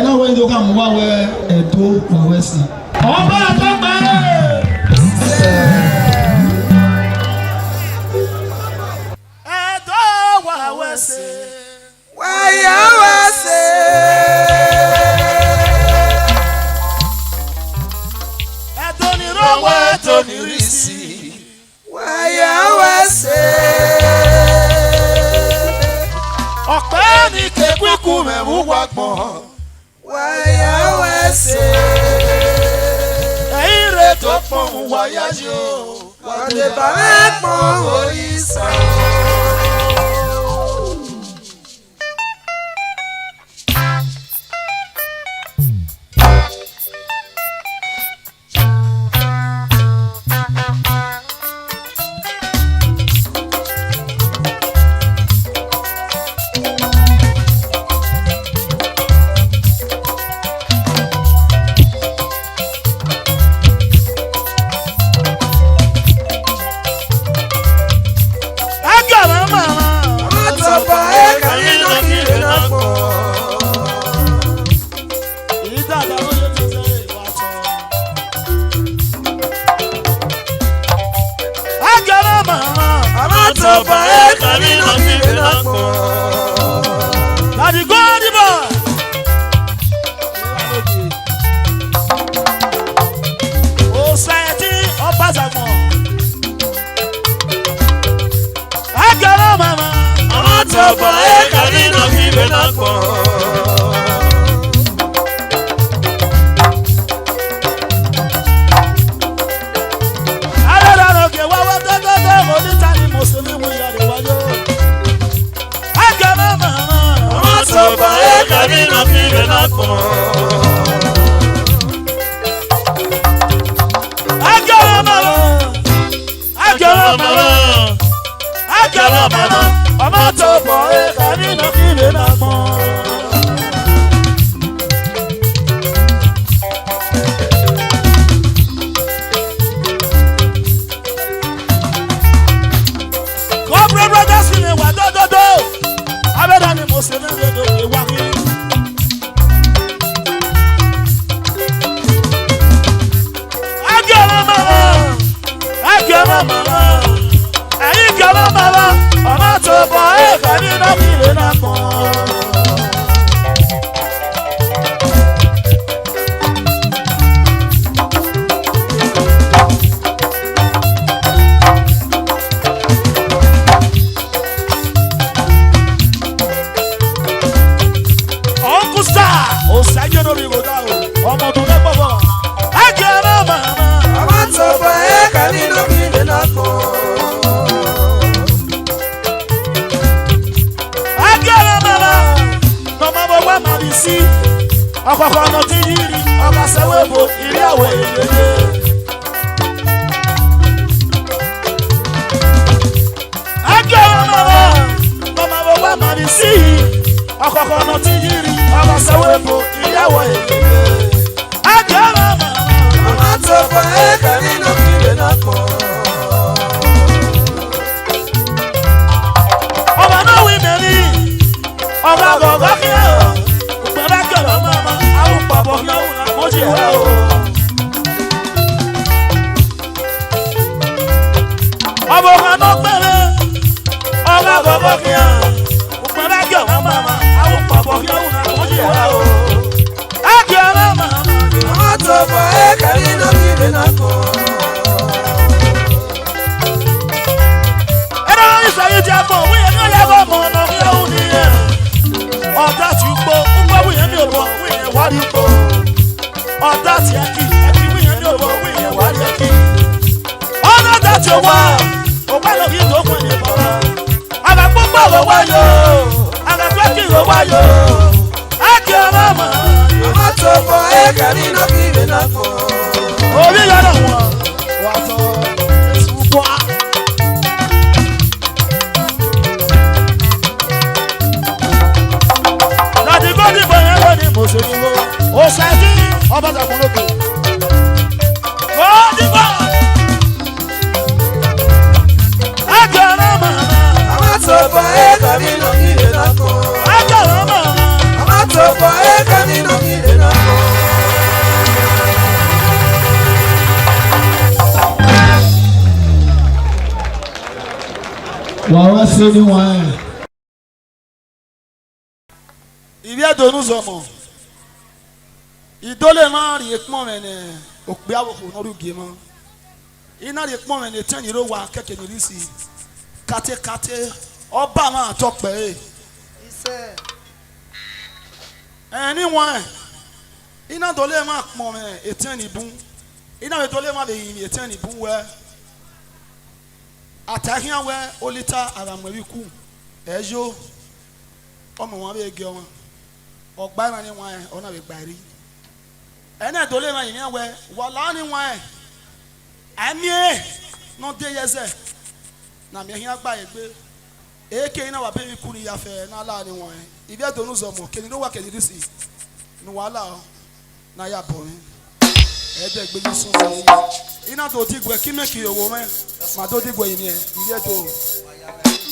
náà wọ́n yóò ká mú wá wẹ́ ẹ̀dọ́ ọ̀wẹ́ sí. ọba àtọ́gbà ẹ̀dọ́ wàwẹ́ sí. wáyà wá sí. ẹ̀dọ́ ni rọ́wọ́ ẹ̀dọ́ ni rí sí. wáyà wá sí. ọ̀pẹ́ ní kékúkú mẹ́mú wá gbọ̀n. wáyà wá sí. ẹ̀yìn rẹ̀ tó pọ̀n wáyà yóò. wọ́n lè bá ẹ̀ pọ̀n orí sàn. Camino Wàá ṣe ni wọ́n ẹ̀. Ìbí ẹ̀dọ̀nù zọmọ. Ìdólè máa rí ekpọ́n rẹ̀ ní òpè àwòkù n'ọdún gèmọ́. Iná rí ekpọ́n rẹ̀ ní tẹ́ ní ló wà kẹ́kẹ́ ní rí sí. Kàtẹ́kàtẹ́ ọba máa tọpẹ́ ẹ̀. Ẹni wọ́n ẹ̀. Iná dólè máa pọ́n rẹ̀ ètẹ́ ní bún. Iná rẹ̀ dólè máa lè yin ètẹ́ ní bún wẹ́. Àtàkìyàn wẹ́ olítà àràmọ̀rí kù. Ẹ̀yọ́ ọmọ wọn bẹ gé wọn. Ọgbà ìmọ̀ ni wọ́n ẹ̀ ọ̀nà bẹ gbà rí. Ẹni ẹ̀dọ́lé ma yìnyín wẹ̀ wọ̀lá ni wọ́n ẹ̀ ẹ̀mí ẹ̀ náà dé yẹsẹ̀ nà mí ẹ̀hìn àgbà yẹ gbé èké iná wà bẹ́ẹ̀ mi kú ni yàfẹ́ náà láà ni wọ́n ẹ̀ ìbí ẹ̀dọ́nù zọmọ kẹ́ni ló wà kẹ́ni rí sí ni wàhálà náà yà bọ̀ mí ẹ̀ẹ́dẹ́ gbé sún fún mi iná tó dìgbò ẹ̀ kí mẹ́kì owó mẹ́ màá tó dìgbò yìí ni ẹ̀ ìbí ẹ̀dọ́.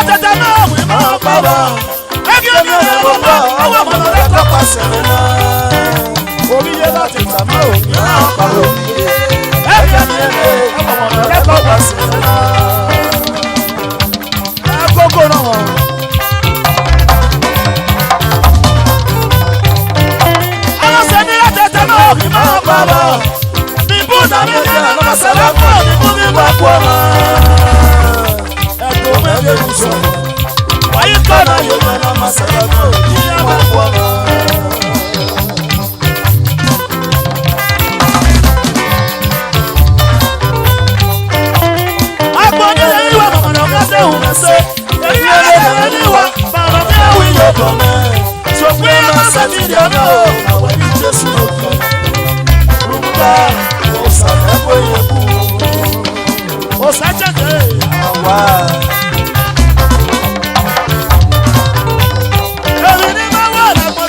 tètè náà wí máa pa wá. Ẹgbẹ́ mi ò lè wọ́n bá ọwọ́ mọ̀nà rẹ̀ tọ́pa sẹ̀rẹ̀ náà. Oríyé láti tàmá òbí náà pa òbí. Ẹgbẹ́ mi ò lè ọwọ́ mọ̀nà rẹ̀ tọ́pa sẹ̀rẹ̀ náà. Ẹ kókó náà wọ̀n. Àwọn sẹ́ni rẹ̀ tètè náà òbí máa pa wá. Níbú náà mi ní ọmọ sẹ́lẹ̀ pọ̀ níbú mi bá kú ọmọ. Ẹ̀kọ́ mẹ́lẹ̀ ń sọ̀rọ̀. Wáyé kọ́nà yóò yẹ ọmọ sẹ́lẹ̀ pọ̀ níbú mi bá kú ọmọ. Agbọ́dé yìí wà mọ̀mọ́dé ọ̀gá sẹ́hùn mẹ́sẹ̀. Èyí ẹ̀rẹ́ ní wà bàbá mi àwìn yóò bọ̀ mẹ́. Sọ̀gbìn ẹ̀ máa sẹ́mi ìdí ọ̀nà ò. Àwọn ẹni Jésù ló kẹ́. Rúbúdà ó sàlẹ̀ bó yẹ kú. Ó sàjẹ̀dẹ̀ àwa. Èmi ní máa wà lápò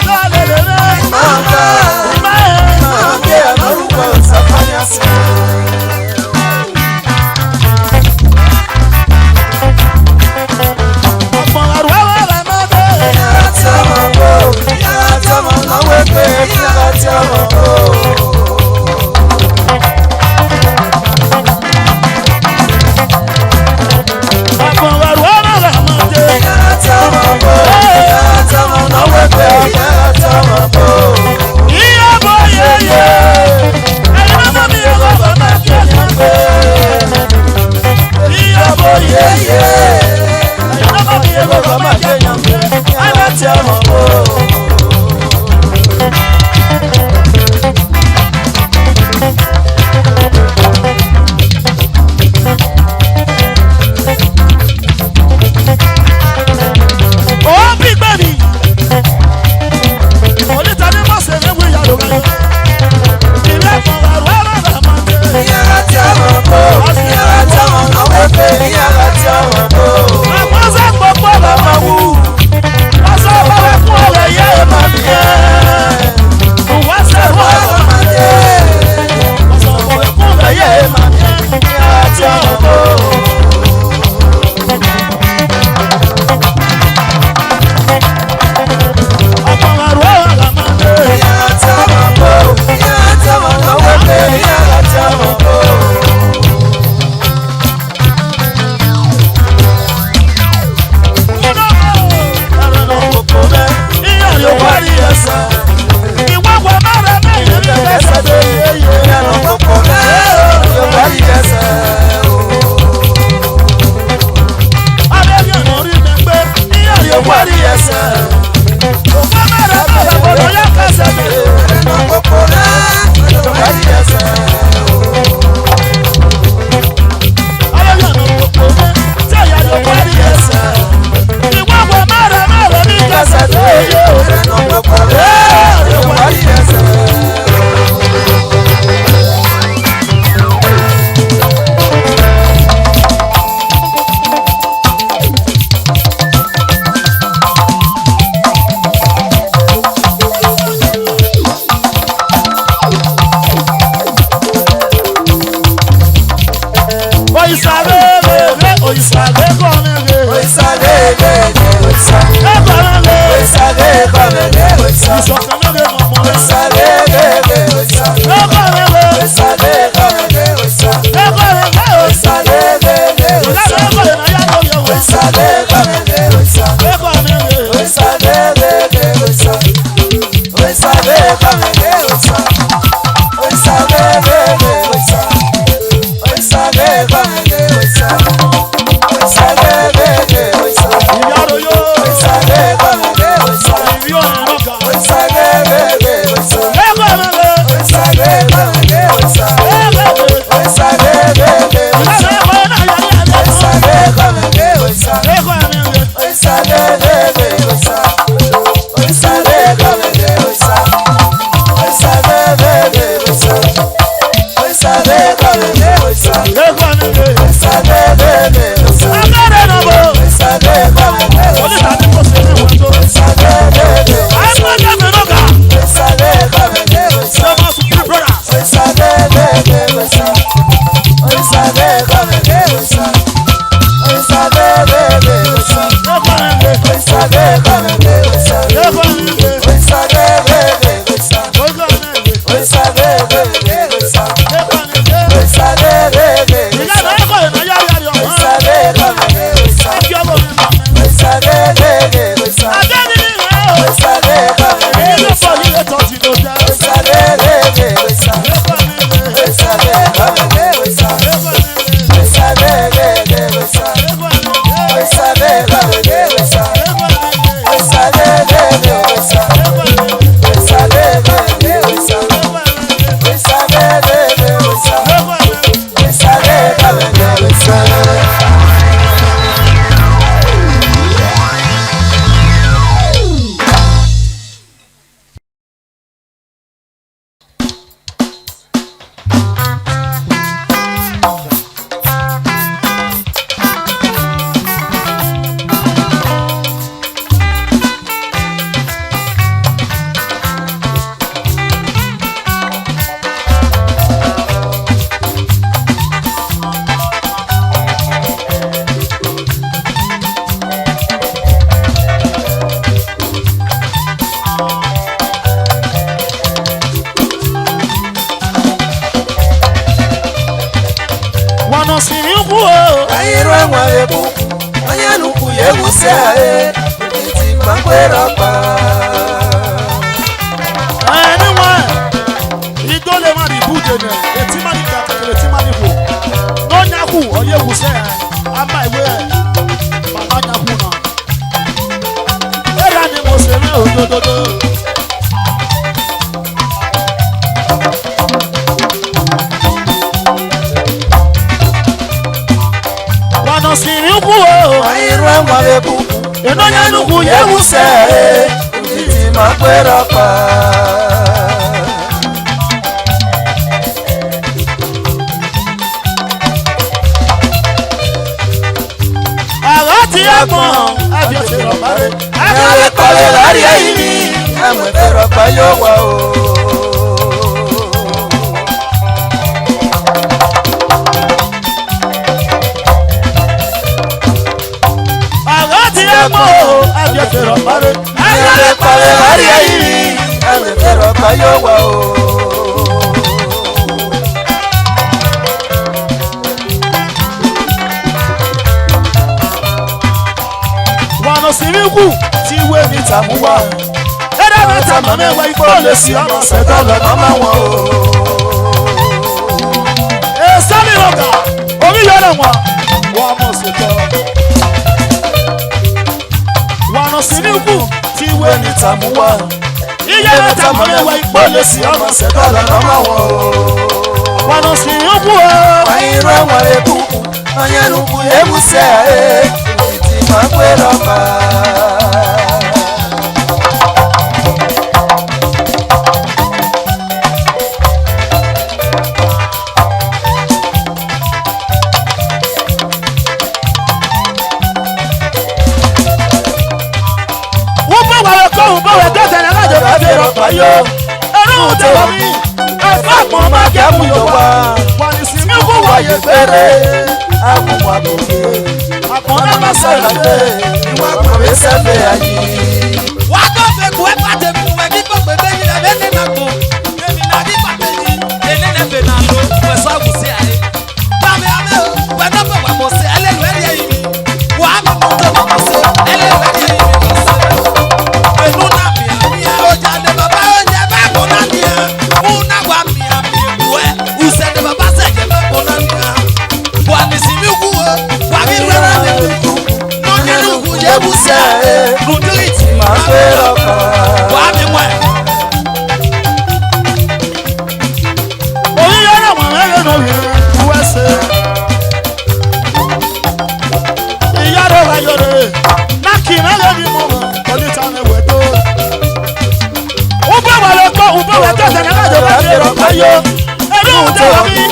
yewuse ae iti makwera pa. Anyone, he don't let me be good. The team money that the team money go. No nyaku or yewuse. I'm my way. Mama nyaku na. Era ni mo se me odododo. Wano siriuku o. Ayirwa mwabebu. Eno nyanuku yewuse. Iti makwera pa. Agati agbon abiose robare. Ayale kole lari ayini. Amwefero pa yowa o. Agati agbon abiose robare. Ayale kole lari ayini. Amwefero pa yowa o. Wano siriku ti we mi tamuwa. Era meta mame wa ipo le si ama seta lo mama won o. E sami roga, omi yoro won. Wa mo seto. Wano siriku ti we mi tamuwa. Iye meta mame wa ipo le si ama seta lo mama won o. Wano siriku o. Ayirwa mwabebu. Anyanuku yewuse ae iti makwera pa. Ubawe tete na jo ba fero pa yo. Eru te wa mi. Afa mo ma ke mu yo wa. Wani siriku wa ye Pere akumwa kuke. Akona masala Sale iwa kwa sefe ayi. Wako fe kwe pate mwe kiko bebe ni na bene na ko. Emi na di pate ni ene ne fe na lo. We so aguse aye. Ba me ame o. We no pe wa mo se ele lu eri ayi mi. Wa me mo to wa mo se ele lu eri ayi mi ko se. Enu na mi ami o ja de baba o je ba ko na ni e. Una gwa mi ami ku e. U se de baba se je ba ko na ni e. Wa ni si mi ku o. Wa mi lu eri ayi mi ku. No ni lu ku ye bu se. Ruditi Makwera pa. wa mi mwe. oyi yoro won ere no wi USA. Iyaro wa yore. Na ki na le bi mo oni ta me we to. Uba wa le ko uba wa tete na jo ba fero pa yo. Eru te wa mi.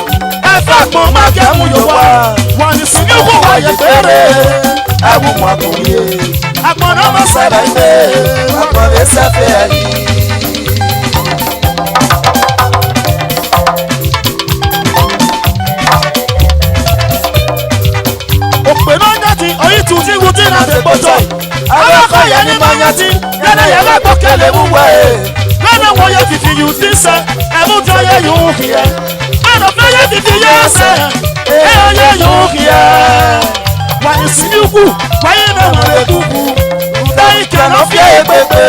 Afa mo ma ke mu yo wa. Wani siriku wa ye pere. Akumwa kuke. Akona masala ide. Akwa sefe ayi. Ope no nyati oyi tuti wuti na te poto. Alako ye ni ma nyati. Yana ye la gbokele mu wa e. Lana wo ye fifi you ti se. Emu jo ye you here. Ano fe ye fifi ye se. E ye you here. Wani siriku. Wayi na mo le kuku. Dai ke no fie e pepe.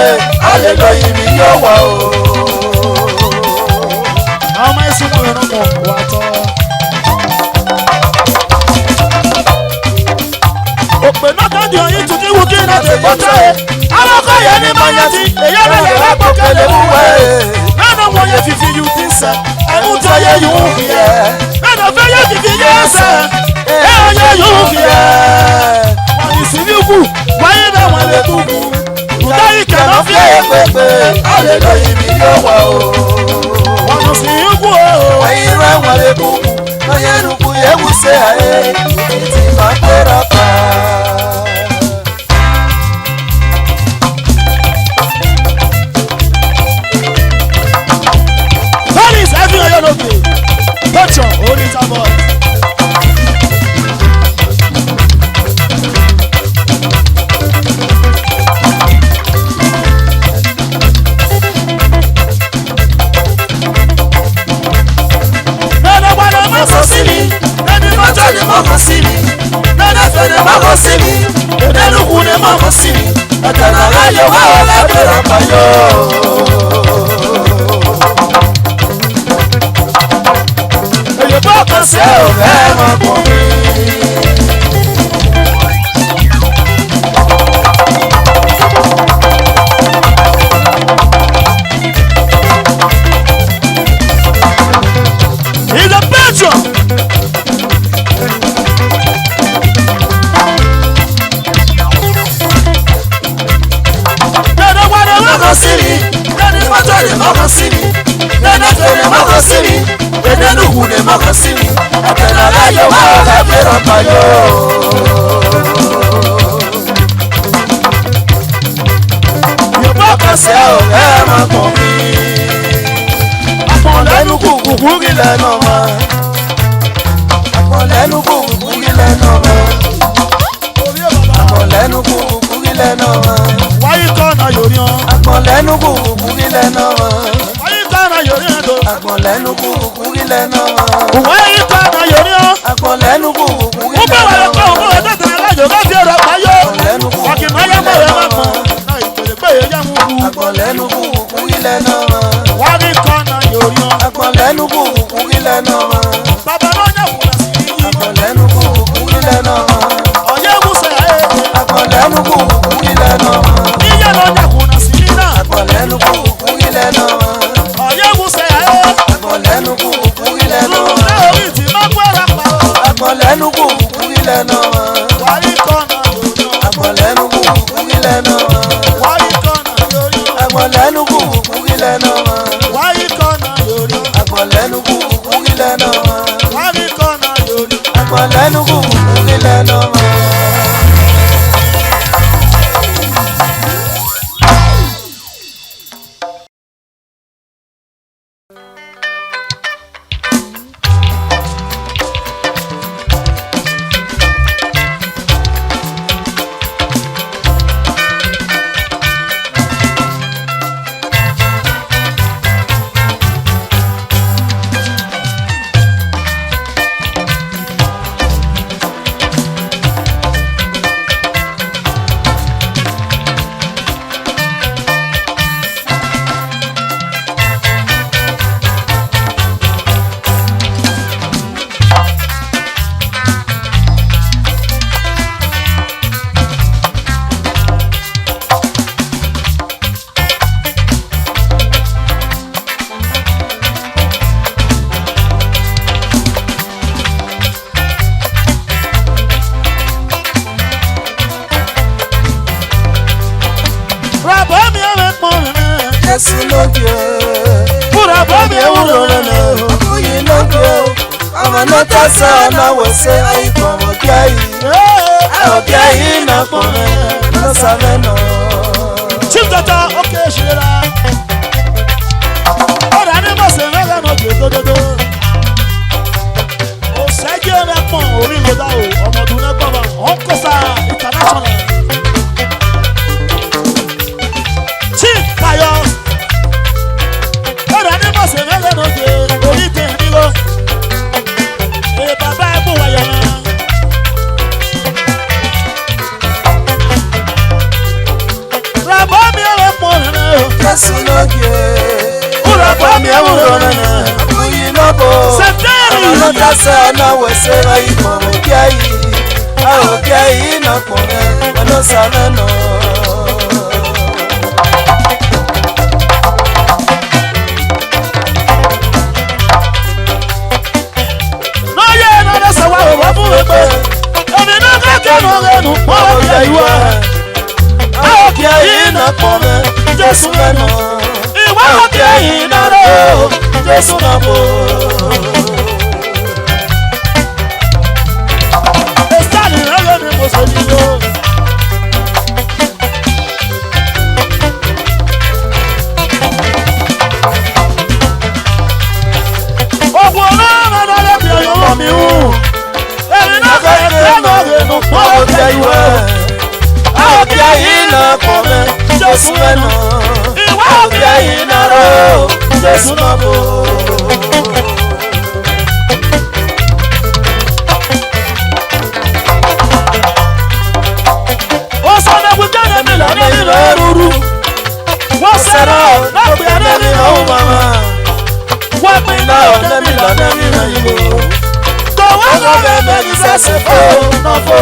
Aleluya mi yowa o. Ama esu mo no mo wato. Ope no ta di oyin tuti wuti na te poto e. Alako ye ni ma nyati. Eya la ye la gbokele mu wa e. Lana wo ye fifi you ti se. Emu jo ye you here. Lana fe ye fifi ye se. E ye you here. Wani siriku. Wayi na mo le kuku. Dai ke no fie e pepe. Aleluya mi yowa o. Wani siriku o. Ayirwa mwabebu. Anyanuku yewuse ae iti makwera pa. What is every other of you? Watch your holy boy. mama sini atana rayo wa la pera payo yo boko se o vema komi He's a Belgium. Siri, then it's what I am Siri, then I tell him I'm Siri, and then who the Maka Siri, and then I lay your heart up here on my own. You walk a cell, Emma for me. Upon the Nuku, Google and over. Upon the Nuku, Google and over. Upon the Nuku, Google and over. Why you gonna Yorion? Agbọ̀nlẹ́nu kúkú ilẹ̀ náà. Why you gonna Yorion? Agbọ̀nlẹ́nu kúkú ilẹ̀ náà. Why you gonna Yorion? Agbọ̀nlẹ́nu kúkú ilẹ̀ náà. Mo bẹ̀rẹ̀ kọ́ òun ló tẹ̀sán alájọ bá fi ọ̀rọ̀ payọ́. Agbọ̀nlẹ́nu kúkú Ọ̀kì máa yá mọ̀ ẹ̀ máa mọ̀. Náà ìpèlè pé èyí yá mú kú. Agbọ̀nlẹ́nu kúkú ilẹ̀ náà. Why you gonna Yorion? Agbọ̀nlẹ́nu kúkú ilẹ̀ náà. Bàbá náà yẹ kúrẹ́ sí i. Agbọ̀nlẹ́nu kúkú ilẹ̀ náà. Ọ̀yẹ́ Musa ẹ̀. Agbọ̀nlẹ́nu kúkú ilẹ̀ náà. Iye lọ yẹ kúrẹ́ sí i náà. Agbọ̀nlẹ́nu kúkú ilẹ̀ náà. Ọ̀yẹ́ Musa ẹ̀. Agbọ̀nlẹ́nu kúkú ilẹ̀ náà. Lùlẹ̀ orí ti máa gbẹ́ra pa. Agbọ̀nlẹ́nu kúkú ilẹ̀ náà. Why you gonna Yorion? Agbọ̀nlẹ́nu kúkú ilẹ̀ náà. Why you gonna Yorion? Agbọ̀nlẹ́nu kúkú ilẹ̀ náà. Why you gonna Yorion? Agbọ̀nlẹ́nu kúkú ilẹ̀ náà. Why you gonna Yorion? Agbọ̀nlẹ́nu kúkú ilẹ̀ náà. Jésù lóge. Pura bọ́ọ̀mì ewúro lẹ́nu. Oyin lóge. Ọmọ náà tẹ̀sán náà wò ṣe àyíkọ̀ ọ̀gá yìí. Ọ̀gá yìí náà pọ̀ mẹ́ lọ́sàmẹ́ náà. Chief Dọ́tà ókè ṣẹlá. Ọ̀rọ̀ ní bọ̀sẹ̀ mẹ́rin náà gbé dódódó. Òṣèjì rẹ̀ pọ̀ orí ló dá o. Ọmọdún náà gbọ́ bọ̀. Ọ̀nkọ́sà international. Chief Pius. Ọ̀rọ̀ ní bọ̀sẹ̀ mẹ́rin náà gbé orí tẹ̀ nílò. Èè bàbá ẹ̀ bù wáyà náà. Rabọ́ọ̀mì ẹ̀rọ pọ̀ nínú. Jésù lóge. Rabọ́ọ̀mì ewúro lẹ́nu. Oyin lóbo. Sẹ́tẹ́rì. Ọmọ náà tẹ̀sán náà wò ṣe àyíkọ̀ ọ̀gá yìí. Ọ̀gá yìí náà pọ̀ mẹ́ lọ́sàmẹ́ náà. N'oye n'ọdọ sọwa òwò fún wípé èmi náà kẹ́kẹ́ mọ̀ rẹnu mọ́ òkè ìwọ. Òkè yìí náà pọ̀ mẹ́ Jésù lẹ́nu. Ìwọ òkè yìí náà rẹ̀ o. Jésù náà bò. Èsàlì rẹ̀ ni mo ṣe nílò. Ògùn ọlọ́run náà lè fi ọyọ́ wọ̀ mí wù. Èmi náà kẹ́kẹ́ mọ̀ rẹnu mọ́ òkè ìwọ. Òkè yìí náà pọ̀ mẹ́ Jésù lẹ́nu. Ìwọ Òkè yìí náà rẹ̀ o. Jésù náà bò. ó sọ náà wípé sẹ́rọ̀ lọ́gbìn ẹ̀nẹ́mi ọ̀hún màmá. Wọ́n pin náà ọ̀nẹ́mi lọ́nẹ́mi rẹ̀ yìí o. Tọ́wọ́ kọ́ bẹ́ẹ̀ mẹ́rin sẹ́sẹ̀ fò náà fò.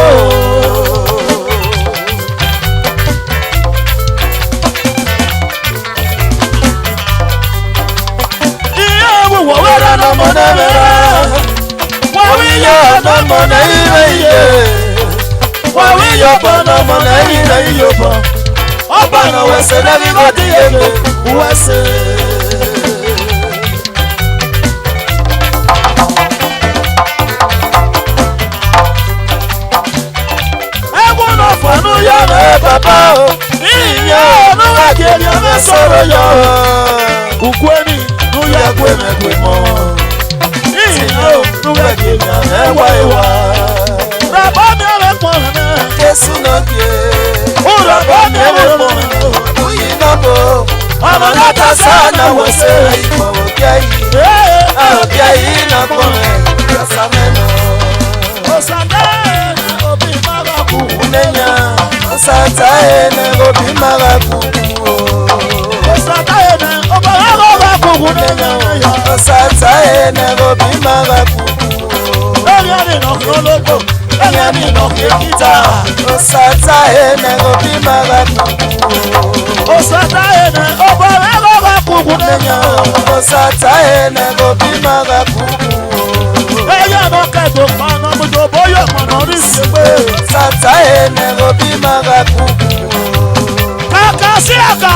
Iye wúwo wẹ́rẹ́ lọ́mọ náà mẹ́rẹ́. Wọ́n wí yọ ọ̀nàmọ̀ náà yíyẹ iye. Wọ́n wí yọ ọ̀nàmọ̀ náà yíyẹ iye bọ̀. Ọba náà wẹ̀sẹ̀ lẹ́ni kò díye mi wẹ̀sẹ̀. Ẹ̀wọ̀n náà fọ̀nù yọ ẹ̀ bàbá o. Ìyẹn olúwa kiri ọmọ sọ̀rọ̀ yọ. Ukwu ẹni ló yẹ kó ẹ̀mẹ̀gbẹ̀ mọ́. Ìyẹn olúwa kiri ọmọ ẹ̀wà ẹ̀wà. Bàbá mi ọ̀rẹ́ pọ̀ náà. Jésù náà kì í. Bàbá mi ọ̀rẹ́ pọ̀ náà. Oyin náà bò. Ọmọ láta sáànà wọ̀ sí ìmọ̀ òkè yìí. Òkè yìí náà pọ̀ rẹ̀ yọ̀sà mẹ́nà. Ọ̀sàtà ẹ̀nà òbí mara kù. Lẹ́yìn ọ̀sàtà ẹ̀nà òbí mara kù. Ọ̀sàtà ẹ̀nà ọba mara kù. Lẹ́yìn ọ̀sàtà ẹ̀nà òbí mara kù. Lẹ́yìn àdìnà kí ológbò. Lẹ́yìn àdìnà kí kíta. Ọ̀sàtà ẹ̀nà òbí mara kù. Ọ̀sàtà ẹ̀nà ọba mara kù. Lẹ́yìn ọ̀sàtà ẹ̀nà òbí mara kù. Ẹyẹ náà kẹ́tọ̀ paná mojo bóyá mọ̀nà rí sí pé. Ọ̀sàtà ẹ̀nà òbí mara kù. Kàkà sí àkà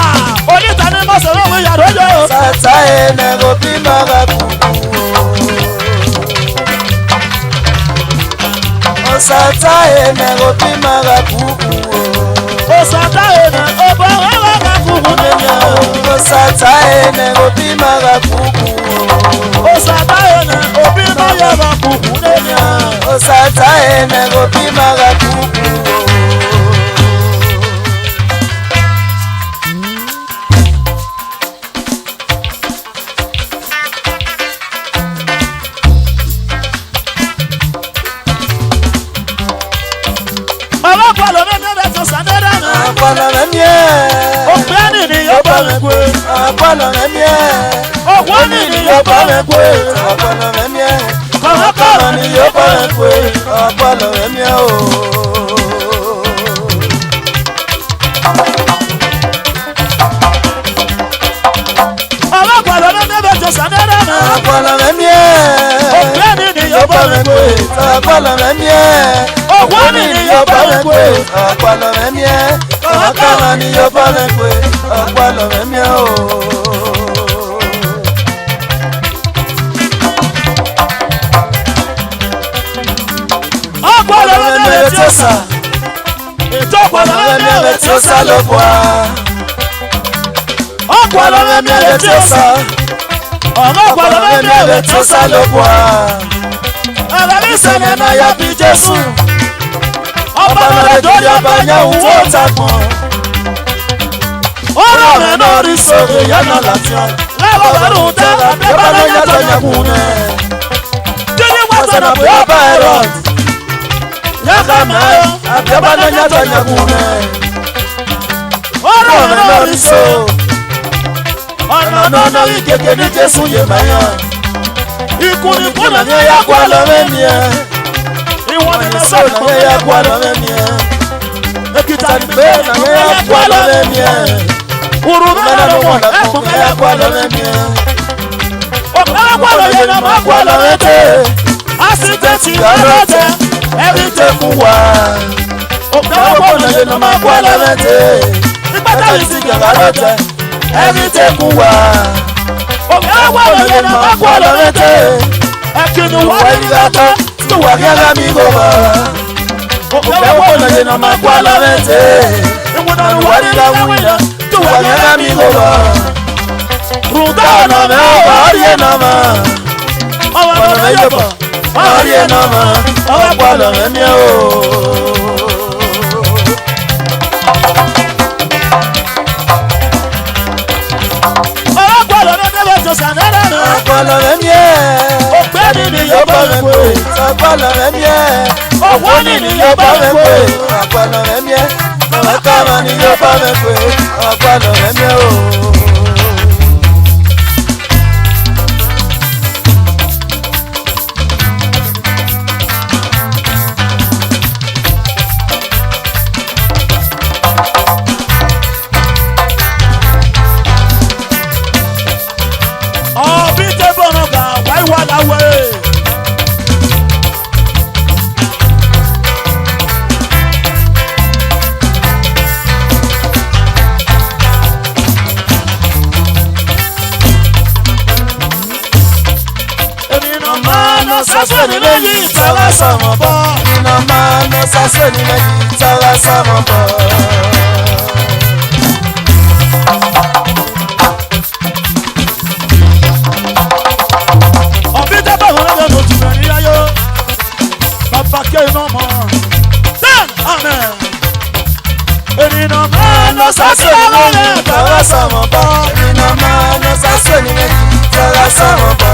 oníta ní mọ̀sán lóhùn yàrá yọ. Ọ̀sàtà ẹ̀nà òbí mara kù. Ọ̀sàtà ẹ̀nà òbí mara kù. Ọ̀sàtà ẹ̀nà ọba mara kù. Ọ̀sàtà ẹ̀nà òbí mara kù. Ọ̀sàtà ẹ̀nà òbí mara kù. Ọ̀sàtà ẹ̀nà òbí mara kù. Ọlọ́pàá mi bẹ̀rẹ̀ tó sàdédà náà. Àpọ̀lọ̀ rẹ̀ mi ẹ̀. Ògbẹ́ni ni yóò bá mi gbé. Àpọ̀lọ̀ rẹ̀ mi ẹ̀. Ògbẹ́ni ni yóò bá mi gbé. Àpọ̀lọ̀ rẹ̀ mi ẹ̀. Kọ̀ọ̀kọ̀rọ̀ ni yóò bá mi gbé. Àpọ̀lọ̀ rẹ̀ mi ẹ̀ o. Ọlọ́pàá mi bẹ̀rẹ̀ tó sàdédà náà. Àpọ̀lọ̀ rẹ̀ mi ẹ̀. Ògbẹ́ni ni yóò bá mi gbé. Àpọ̀lọ̀ rẹ̀ mi ẹ̀. Ògbẹ́ni ni yóò bá mi gbé. Àpọ̀lọ̀ rẹ̀ mi ẹ̀. Kọ̀ọ̀kọ̀rọ̀ ni yóò bá mi gbé. Àpọ̀lọ̀ rẹ̀ mi ẹ̀ o. Ọ̀pọ̀lọ̀ rẹ̀ mi ẹ̀ tí ó sà. Ètò ọ̀pọ̀lọ̀ rẹ̀ mi ẹ̀ tí ó sà ló bọ̀ á. Ọ̀pọ̀lọ̀ rẹ̀ mi ẹ̀ tí ó sà. Ọ̀pọ̀lọ̀ rẹ̀ mi ẹ̀ tí ó sà ló bọ̀ á. Ẹ̀rọ mi sẹ̀lẹ̀ náà yá bí Jésù. Ọba náà lórí ọba yẹn ń wó tagbọ̀n. Ọ̀rọ̀ rẹ̀ náà rí sórí yánà láti ọ̀. Lẹ́wọ̀n pẹ̀lú tẹ́ ẹ̀bá náà yàtọ̀ yẹn kù nẹ̀. Jíjí wá sọ̀rọ̀ pé ọba ẹ̀rọ. Yàtọ̀ mẹ́rin ẹ̀bá náà yàtọ̀ yẹn kù nẹ̀. Ọ̀rọ̀ rẹ̀ náà rí so. Ọ̀nà náà rí kékeré ní Jésù yé mẹ́yàn. Ikú ni kúnà ní ẹ̀yà kú àlọ́ mẹ́ni ẹ̀. Ìwọ̀n ni sọ̀rọ̀ ní ẹ̀yà kú àlọ́ mẹ́ni ẹ̀. Èkìtà ni pé ní ẹ̀yà kú àlọ́ mẹ́ni ẹ̀. Uru mẹ́rin ló wọ̀n ẹ̀kún ẹ̀yà kú àlọ́ mẹ́ni ẹ̀. Ọ̀pẹ̀lẹ̀ kú àlọ́ yẹn náà máa kú àlọ́ mẹ́tẹ̀. Àsìtẹ̀tì ọlọ́tẹ̀ ẹ̀rí tẹ̀ kú wá. Ọ̀pẹ̀lẹ̀ kú àlọ́ yẹn náà máa kú àlọ́ mẹ́tẹ̀. Ìpátálì ti gàgà lọ́tẹ̀ ẹ̀rí tẹ̀ kú wá. Ọ̀pẹ̀lẹ̀ kú àlọ́ yẹn náà máa kú àlọ́ mẹ́tẹ̀. Ẹ̀kìnnì wọ́n ní gàtọ́ tó wà ní alámi gòmà. Ọ̀pẹ̀lẹ̀ kú àlọ́ yẹn náà máa kú àlọ́ mẹ́tẹ̀. Ìwọ̀n wọ́n ní láwùjọ tó wà ní alámi gòmà. Rúdà ọ̀nà mẹ́ ọ̀rí ẹ̀ náà mà. Ọ̀nà mẹ́ yọ̀bọ̀ ọ̀rí ẹ̀ náà mà. Ọ̀pọ̀ ọ̀nà mẹ́ mi ò. Ọ̀pọ̀lọ̀ rẹ̀ mi ẹ̀. Ògbẹ́ni ni yóò bá mi pè. Ọ̀pọ̀lọ̀ rẹ̀ mi ẹ̀. Ògbẹ́ni ni yóò bá mi pè. Ọ̀pọ̀lọ̀ rẹ̀ mi ẹ̀. Kọ̀ọ̀kọ̀rọ̀ ni yóò bá mi pè. Ọ̀pọ̀lọ̀ rẹ̀ mi ẹ̀ o. sasoni meji tara sama bo. Ina mano sasoni meji tara sama bo. Obita ba wona be no tumani ayo. Papa ke no mo. Then amen. Ina mano sasoni meji tara sama bo. Ina mano sasoni meji tara sama bo.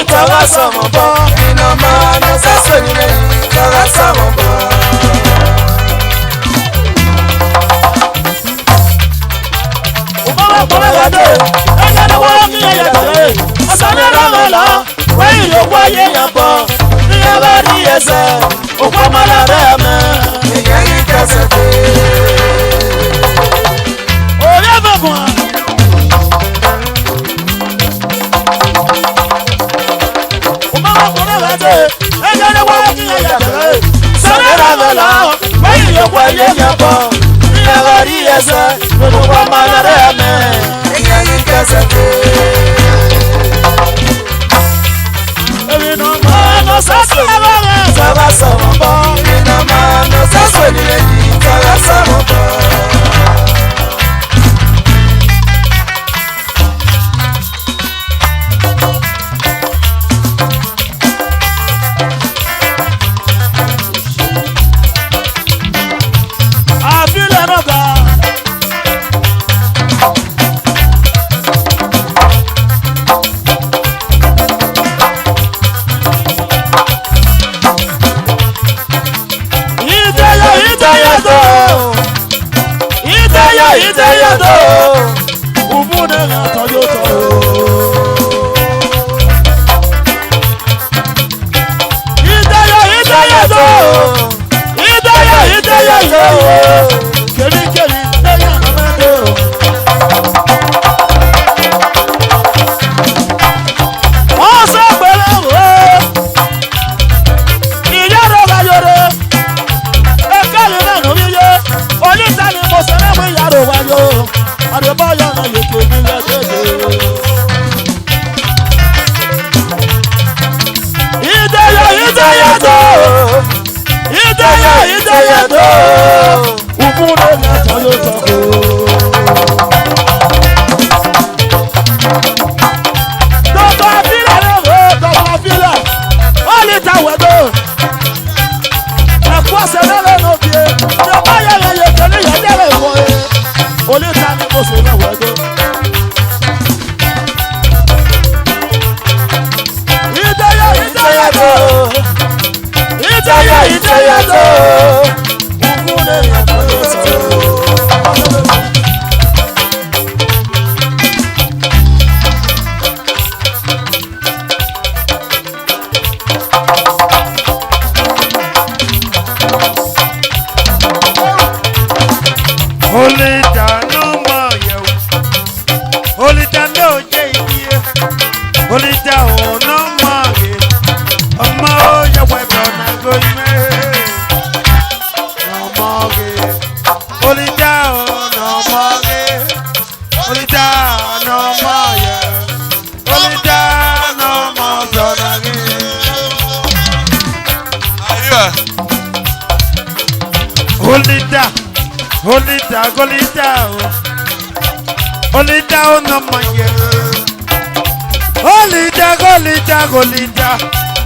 Tara sama bo, ina mano sasoni meji tara sama bo. Ubawa kore wade, enya na wa mi ya tare. Asana ramela, we yo kwa ye yabo. Ni abari ese, okwa mala reme. Ni yangi kasete. Oya bagwa.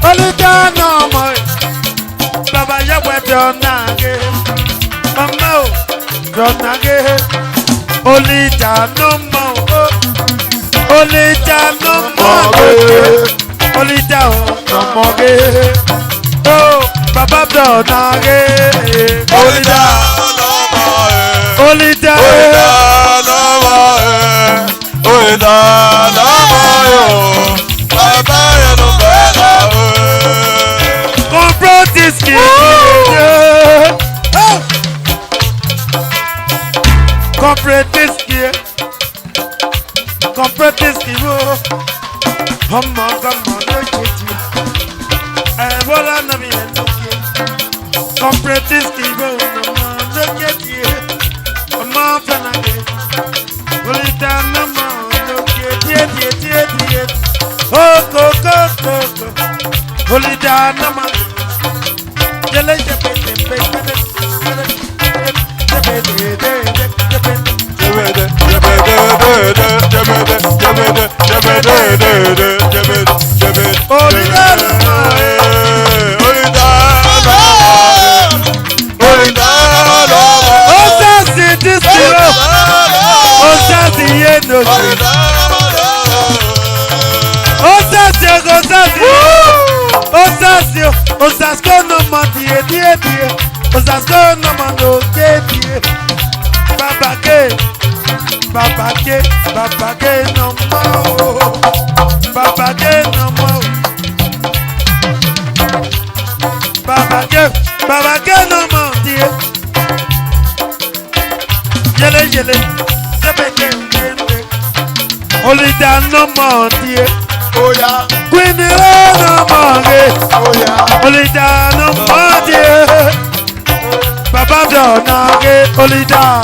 Golita no more. Baba ya wedo nage. Mama don't nage. Olita no more. Olita no more. Olita no more. Oh, Baba don't nage. Olita no more. Olita no more. Olita no more. Baba ya no this kid, comprehend this kid, comprehend this kid. Come on, no kitty. Bola na mi enoke. Completis kibo no look at you. Ama fanage. Olita no mo look at you. Oh go. Olita no mo. Jele jepe. Only down no more, dear. Oh yeah. Queen no more, Oh yeah. only down no more, dear. Baba don't know, only down.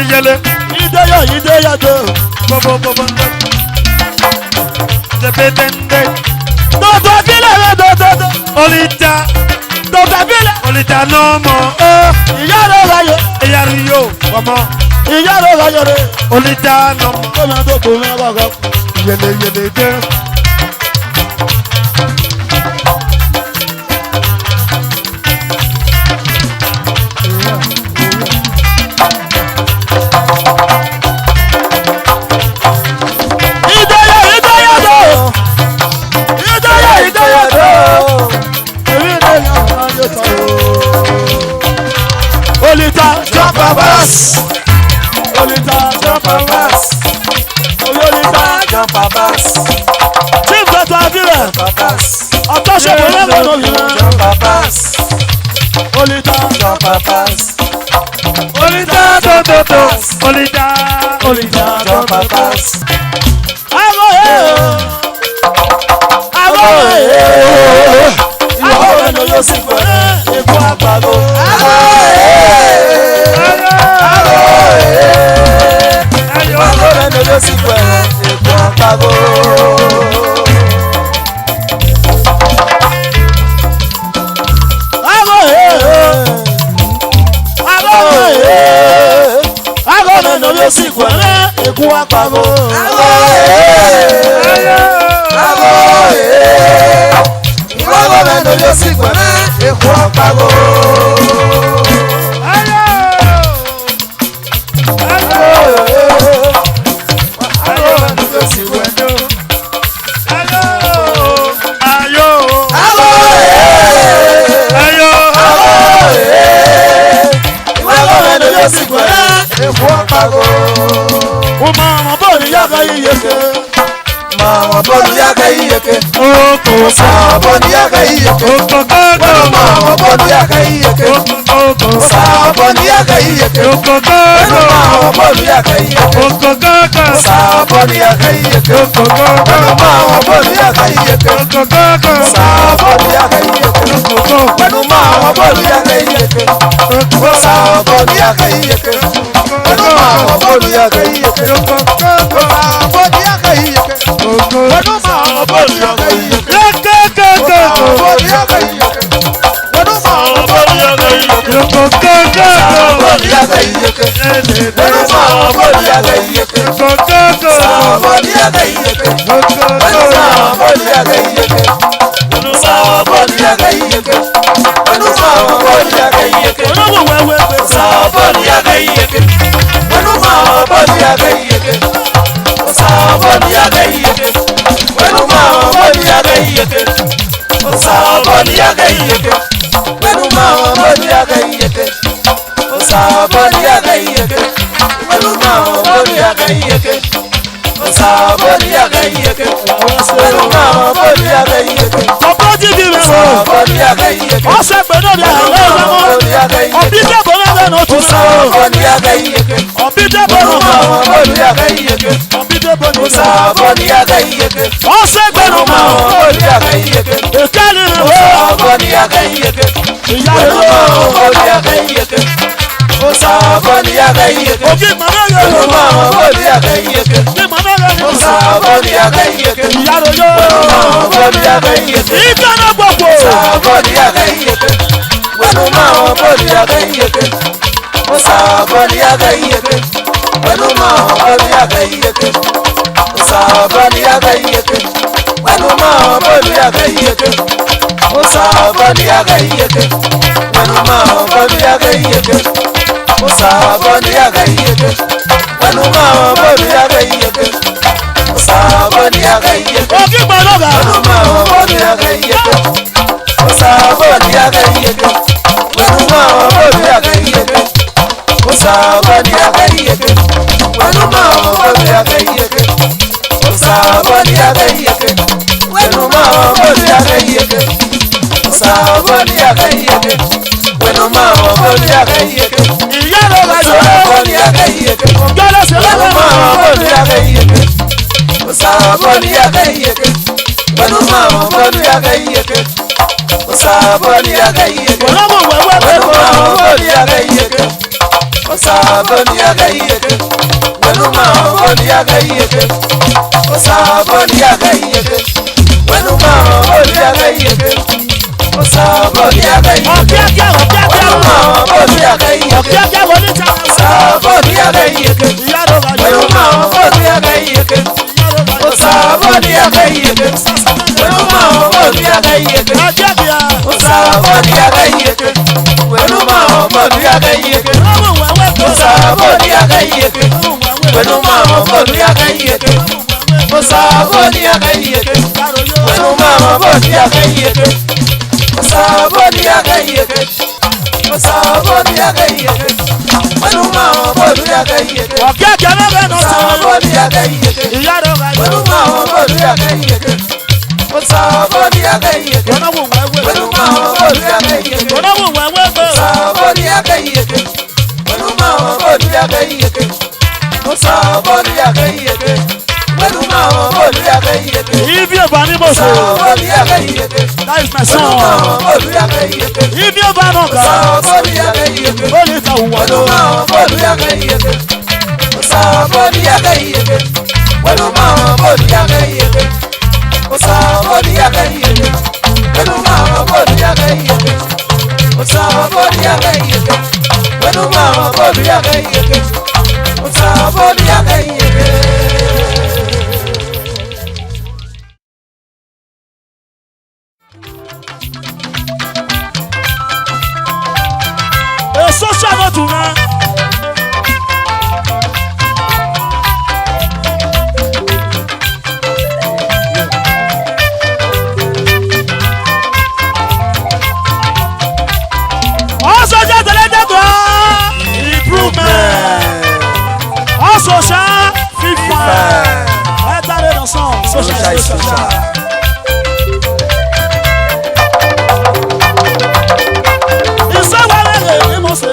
Yele. Ideya do. Bobo. The bedende. Do. Olita. Olita no more. Iyaro mama. Olita no more. Yele de. Olita jump a bass. Chief Dr. Avila. Attention pour la bonne vie. Jump a bass. Olita Jump a bass. Olita jump a bass. Ìwọ ẹnu yóò sì fẹ́rẹ̀ ikú àgbàdo. Ìwọ ẹnu yóò sì fẹ́rẹ̀ ikú àgbàdo. Agọ́nà yóò sì fẹ́rẹ̀ ikú àgbàdo. Ìwọ́gbọ́mẹ́nu yóò sì gbẹ̀rẹ́ ikú ọ̀págó. Ìwọ́gbọ́mẹ́nu yóò sì wẹ̀dọ́. Ìwọ́gbọ́mẹ́nu yóò sì gbẹ̀rẹ́ ikú ọ̀págó. Mama bọ́ọ̀lù yàgà yíyeke. Mama bọ́ọ̀lù yàgà yíyeke. Mama bọ́ọ̀lù yàgà yíyeke. Mama bọ́ọ̀lù yàgà yíyeke. Mama bọ́ọ̀lù yàgà yíyeke. Mama bọ́ọ̀lù yàgà yíyeke. Mama bọ́ọ̀lù yàgà yíyeke. Mama bọ́ọ̀lù yàgà yíyeke. Mama bọ́ọ̀lù yàgà yíyeke. Pẹ̀lú mama bọ́ọ̀lù yàgà yíyeke. Mama bọ́ọ̀lù yàgà yíyeke. Pẹ̀lú mama bọ́ọ̀lù yàgà yíyeke. Mama bọ́ọ̀lù yàgà yíyeke. Pẹ̀lú mama bọ́ọ̀lù yàgà yíyeke. Mama bọ́ọ̀lù yàgà yíyeke. Pẹ̀lú mama bọ́ọ̀lù yàgà yíyeke. Mama bọ́ọ̀lù yàgà yíyeke. Pẹ̀lú mama bọ́ọ̀lù yàgà yíyeke. Mama bọ́ọ̀lù yàgà yíyeke. Pẹ̀lú mama bọ́ọ̀lù yàgà yíyeke. Mama bọ́ọ̀lù yàgà yíyeke. Pẹ̀lú mama bọ́ọ̀lù yàgà yíyeke. Olówó wẹ́wẹ́ pé Mama bọ́ọ̀lù yàgà yíyeke. Pẹ̀lú mama bọ́ọ̀lù yàgà yíyeke. Mama bọ́ọ̀lù yàgà yíyeke. Pẹ̀lú mama bọ́ọ̀lù yàgà yíyeke. Mama bọ́ọ̀lù yàgà yíyeke. Pẹ̀lú mama bọ́ọ̀lù yàgà yíyeke. Osaboni agayeke, weluma boni agayeke. Osaboni agayeke, weluma boni agayeke. Ọ̀pọ̀jì bí rẹ̀ wọ̀. Osaboni agayeke, Ọ̀sẹ̀ gbẹ̀dọ̀ bí àwọn ọ̀rẹ́ wọn. boni agayeke. Ọ̀bí dẹ́bọ̀ lẹ́gbẹ̀ẹ́ náà tún sọ. Osaboni agayeke, Ọ̀bí dẹ́bọ̀ weluma náà. boni agayeke. Ọ̀bí dẹ́bọ̀ ní sọ. Osaboni agayeke, Ọ̀sẹ̀ gbẹ̀dọ̀ weluma mọ̀. boni agayeke. Ìkẹ́lì rẹ̀ wọ̀. Osaboni agayeke, Ìyá rẹ̀ weluma wọ̀. boni agayeke. Osaboni agayeke, Ògì màmá rẹ̀ wọ̀. weluma boni agayeke. Ní màmá rẹ̀ wọ̀. Osaboni agayeke, Ìyá rẹ̀ yọ̀. weluma boni agayeke. Ìjọ náà gbọ̀gbọ̀. Osaboni agayeke, weluma boni agayeke. Osaboni agayeke, weluma boni agayeke. Osaboni agayeke, weluma boni agayeke. Osaboni agayeke, weluma boni agayeke. Osaboni agayeke, weluma boni agayeke. Osaboni agayeke, Ògì gbọ̀lọ́gà. weluma boni agayeke. Osaboni agayeke, weluma boni agayeke. Osaboni agayeke, weluma boni agayeke. Osaboni agayeke, weluma boni agayeke. Osaboni agayeke, weluma boni agayeke. Ìyá rẹ̀ wọ̀. Osaboni agayeke, Gbọ́dọ̀ sí weluma lọ́wọ́. boni agayeke. Osaboni agayeke, weluma boni agayeke. Osaboni agayeke, Ọlọ́mọ wẹ̀wẹ̀ weluma wẹ̀wẹ̀. boni agayeke. Osaboni agayeke, weluma boni agayeke. Osaboni agayeke, weluma boni agayeke. Osaboni agayeke, Ọ̀kíákíá ọ̀kíákíá. weluma boni agayeke. Ọ̀kíákíá wọlé tí a wọ̀. Osaboni agayeke, Ìyá rẹ̀ wọ̀. weluma boni agayeke. Osaboni agayeke, weluma boni agayeke. Ọ̀kíákíá. Osaboni agayeke, weluma boni agayeke. Ọlọ́mọ wẹ̀wẹ̀ tó. Osaboni agayeke, weluma boni agayeke. Osaboni agayeke, weluma boni agayeke. Osaboni agayeke, Osaboni agayeke, weluma boni agayeke. Ọ̀kíákíá lọ́bẹ̀ náà sọ. Osaboni agayeke, Ìyá rẹ̀ wọ̀. weluma boni agayeke. Osaboni agayeke, Ọlọ́mọ wẹ̀wẹ̀. weluma boni agayeke. Ọlọ́mọ wẹ̀wẹ̀ tó. Osaboni agayeke, weluma boni agayeke. Osaboni agayeke, weluma boni agayeke. Ibi ọba ni mo ṣe. Osaboni agayeke, That is my weluma son. boni agayeke. Ibi ọba náà kà. Osaboni agayeke, Ó lè ka wùwà lọ. weluma boni agayeke. Osaboni agayeke, weluma boni agayeke. Osaboni agayeke, weluma boni agayeke. Osaboni agayeke, weluma boni agayeke. Osaboni agayeke. Èso ṣàmọ̀tò náà. Also jẹ́tẹ̀lẹ́tẹ̀tọ̀ improvement. Also ṣá fífa. Ẹ tàbí lọ́sàn. Social is social. Ìṣèwádìí rẹ̀ ni mo ṣe.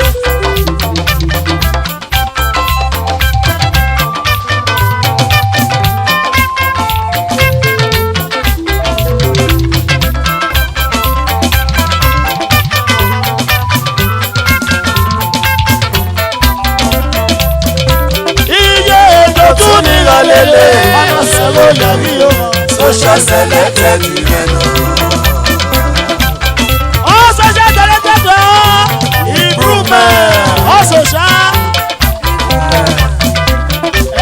Iye èdè tún ní ìrọ̀lẹ́lẹ̀. Ọ̀nà sẹ́wọ́ yẹ̀rí o. Social selected menu. Also jẹ́tẹ̀lẹ́tẹ̀tọ̀ improvement. Also ṣá.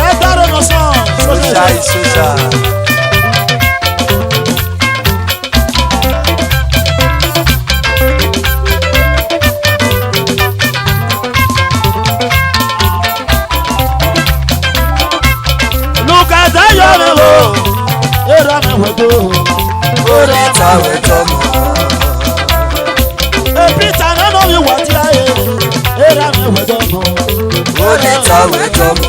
Ẹ tàbí lọ́sàn. Social is social. Look at that young love. Era mi wẹ̀gbọ́. Orí ìtàwé tọmọ. Peter nánà mi wà tí a yẹ. era me wedomo. Olita wedomo.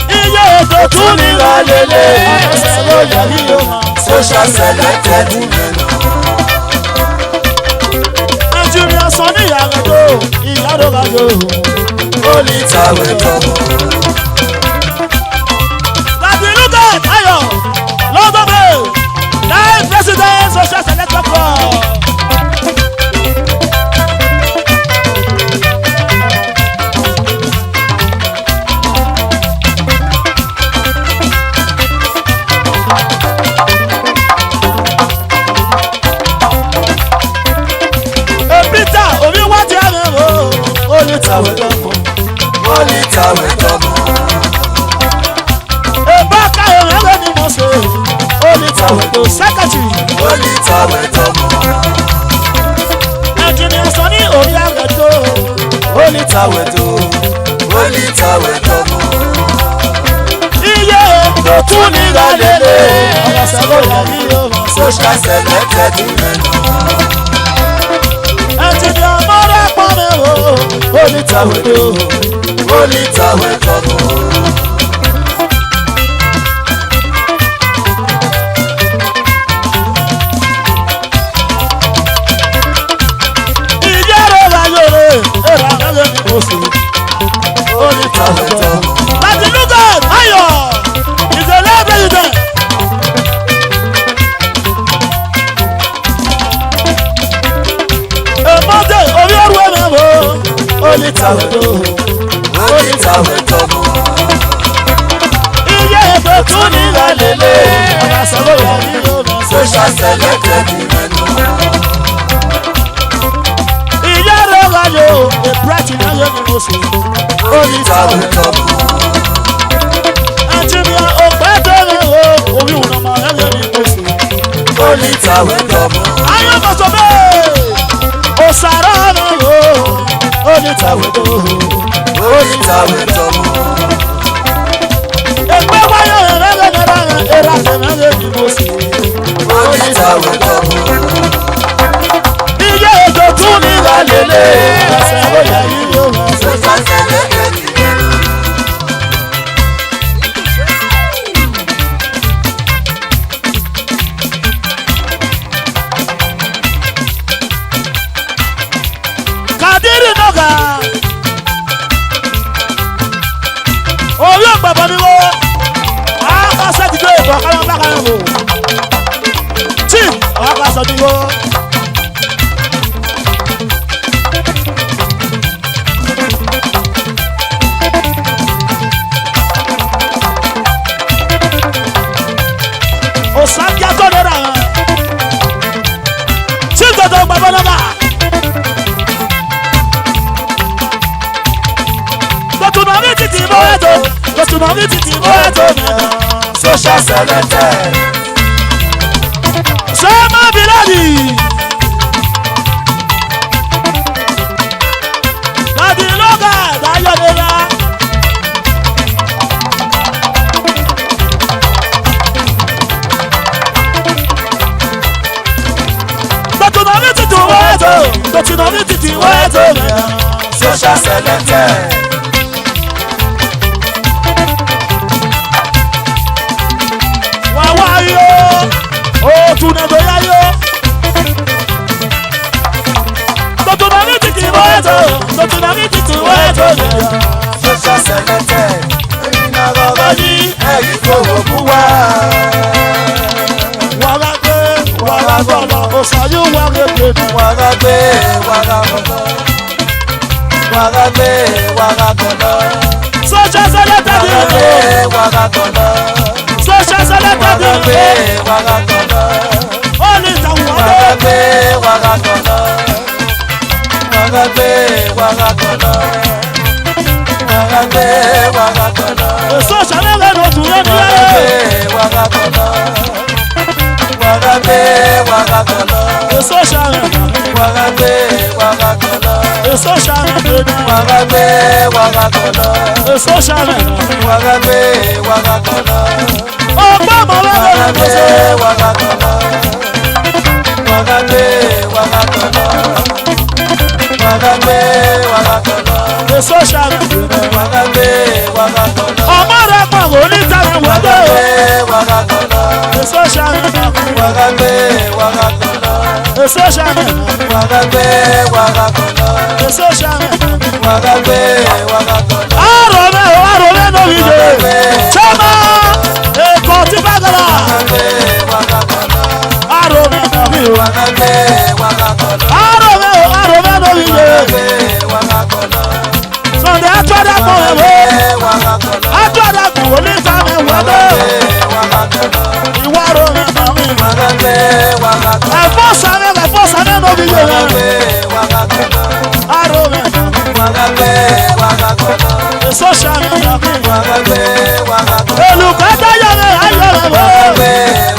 Iye to tuni la lele. Selo ya hiyo ma. Social selected women. Engineer Sonny Yagado. Iyado gajo. Olita wedomo. Daddy look at Ayo. Lọ́dọ̀ bẹ́ẹ̀. Live president social selected club. Olita wedomo. Olita wedomo. Ebaka emewe ni mo se. Olita wedo secretary. Olita wedomo. Engineer Sonny Orí Àgàdo. Olita wedo. Olita wedomo. Iye tó tún ní ìgbàlélẹ̀. Ọ̀rọ̀ sẹ́wọ́ yà ní ọmọ. Social selected women. Engineer Mọ́rẹ́ pọ́nmẹ́ o. Olita wedo. Olita wedomo. Olita wedomo. Láti Lugard, Ayọ̀, ìṣẹ̀lẹ̀ president. Èmọ́tẹ̀ orí ọ̀rù ẹ̀mẹ̀ bò. Olita wedo. Olita wedomo. Iye ètò tún ní ìrẹ̀lẹ̀lẹ̀. Ọ̀nà sọ̀rọ̀ yà ní ọmọ. Social selected women. Ìyá rẹ̀ ráyò, èpùrẹ́tì náà yẹ kí mo sè. Olita wedomo. Ẹ̀jìnìyà òpẹ́ tẹ̀lé o. Orí òun ọmọ ẹ̀ yẹ kí mo sè. Olita wedomo. Ayọ̀ mọ̀sọ̀ bẹ́ẹ̀. Òsàrà náà o. Olita wedo. Olita wedomo. Ẹgbẹ́ wáyé ẹ̀rẹ́gẹ̀dẹ̀rẹ̀ ẹ̀rà tẹ̀mẹ́lẹ̀ ní mo sì. Olita wedomo. Iye ètò tún ní ìgbàlélẹ̀. Ẹsẹ̀ ó yẹ yí yóò wá. Social selected women. Kadiri Noga. Orí ọ̀gbẹ̀bọ̀ ni wo. Àwọn sẹ́ti tó ìbọn káyọ̀ bá káyọ̀ wò. Chief àwọn aṣọ ni wo. Òsàkíá tó lera wọn. Chief tó tó gbẹ̀bọ̀ Noga. Tòtùmọ̀mí títí mọ́ ẹ̀tọ́. Tòtùmọ̀mí títí mọ́ ẹ̀tọ́ mẹ́ta. Social selected. Ṣé má bí lẹ́yì? Láti lọ́gà dáyọ̀dẹ́lá. Tòtùmọ̀mí títí mọ́ ẹ̀tọ́. Tòtùmọ̀mí títí mọ́ ẹ̀tọ́ mẹ́ta. Social selected. Wàwá yó, òtún ẹ̀dọ̀ yá yó. Tòtùmọ̀mí títí mọ́ ẹ̀tọ́. Tòtùmọ̀mí títí mọ́ ẹ̀tọ́ mẹ́ta. Social selected. Èmi náà rọrọ ní ẹ̀yìn kòwò kú wá. Wàrà gbé, wàrà gbọ́dọ̀, òṣàyù wàrà gbé mi. Wàrà gbé wàrà gbọ̀dọ̀. Wàrà gbé wàrà gbọ̀dọ̀. Social selected Wàrà gbé wàrà gbọ̀dọ̀. Social selected Wàrà gbé wàrà gbọ̀dọ̀. Only the Wàrà one. gbé wàrà gbọ̀dọ̀. Wàrà gbé wàrà gbọ̀dọ̀. Wàrà gbé wàrà gbọ̀dọ̀. Social selected no to any. Wàrà gbé wàrà gbọ̀dọ̀. Wàrà gbé wàrà gbọ̀dọ̀. Social. Wàrà gbé wàrà gbọ̀dọ̀. Social. Wàrà gbé wàrà gbọ̀dọ̀. Social. Wàrà gbé wàrà gbọ̀dọ̀. Ọgbà mọ̀lá Wàrà lórí gbé gbèsè. wàrà gbọ̀dọ̀. Wàrà gbé wàrà gbọ̀dọ̀. Wàrà gbé èso ṣàmì wàgàgbé wàgàkọ̀lọ̀. ọmọ rẹ̀ pọ̀ kò ní tàbí wọ́dọ̀ wàgàgbé wàgàkọ̀lọ̀. èso ṣàmì wàgàgbé wàgàkọ̀lọ̀. èso ṣàmì wàgàgbé wàgàkọ̀lọ̀. èso ṣàmì wàgàgbé wàgàkọ̀lọ̀. àròmẹ́ lórí yẹ ṣọ́mà èkó tí bá gara wàgàgbé wàgàkọ̀lọ̀. àròmẹ́ lórí yẹ wàgàgbé wàgàkọ̀lọ̀. àròmẹ́ lórí yẹ wàgàgbé wàgàkọ̀lọ̀. sọ̀dẹ̀ àtúwádà kọ̀ ẹ̀wọ̀ wàgàkọ̀lọ̀. àtúwádà kọ̀ òní tàbí wọ́dọ̀ wàgàkọ̀lọ̀. ìwà àròmẹ́ lórí yẹ wàgàgbé wàgàkọ̀lọ̀. ẹ̀fọ́ sàmẹ́ lórí yẹ wàgàgbé wàgàkọ̀lọ̀. àròmẹ́ wàgàgbé wàgàkọ̀lọ̀. èso ṣàmì wàgàgbé wàgàkọ̀lọ̀. olùkọ́tà yọrọ ayọ̀rọ̀ wọ̀ wàgàgbé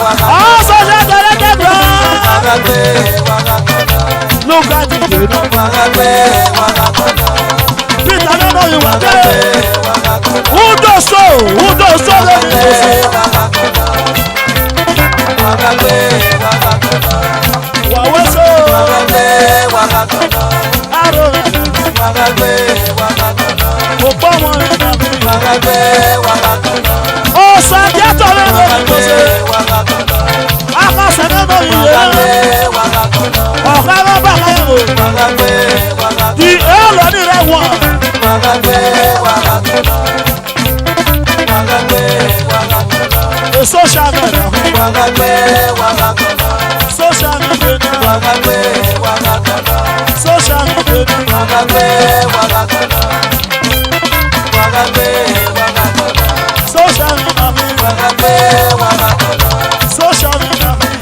wàgàkọ̀lọ̀. ọ̀sọ̀ ṣẹ̀dẹ̀rẹ̀ kẹ́kọ̀ọ́ wàgàgbé wàgàkọ̀lọ̀. lùkàdì dènà wàgàgbé wàgàkọ̀lọ̀. peter lọ́nà ìwà dé wàgàkọ̀lọ̀. udoso lórí ìdòsó wàgàgbé wàgàkọ̀lọ̀. wàwẹ́sọ wàgàgbé wàgàkọ̀lọ̀. àròmẹ́ wàgàgbé wàgàkọ̀lọ̀. òpó wọn ìdàgbé wàgàgbé wàgàkọ̀lọ̀. ọ̀sán díẹ̀tọ̀ lórí wàgàgbé ìdòsó wàgàkọ̀lọ̀. akásẹ̀dẹ̀ lórí wàgàgbé ìyẹn wàgàkọ̀lọ̀. ọ̀gá wọn bá láyẹ̀wò wàgàgbé wàgàkọ̀lọ̀. di èèlò ní rẹ̀ wọ̀n wàgàgbé wàgàkọ̀lọ̀. wàgàgbé wàgàkọ̀lọ̀. èso ṣàmì wàgàgbé wàgàkọ̀lọ̀. èso ṣàmì dènà wàgàgbé wàgàkọ̀lọ̀. èso ṣàmì dènà wàgàgbé wàgàkọ̀lọ̀. wàgàgbé wàgàkọ̀lọ̀. èso ṣàmì wàgàgbé wàgàkọ̀lọ̀. èso ṣàmì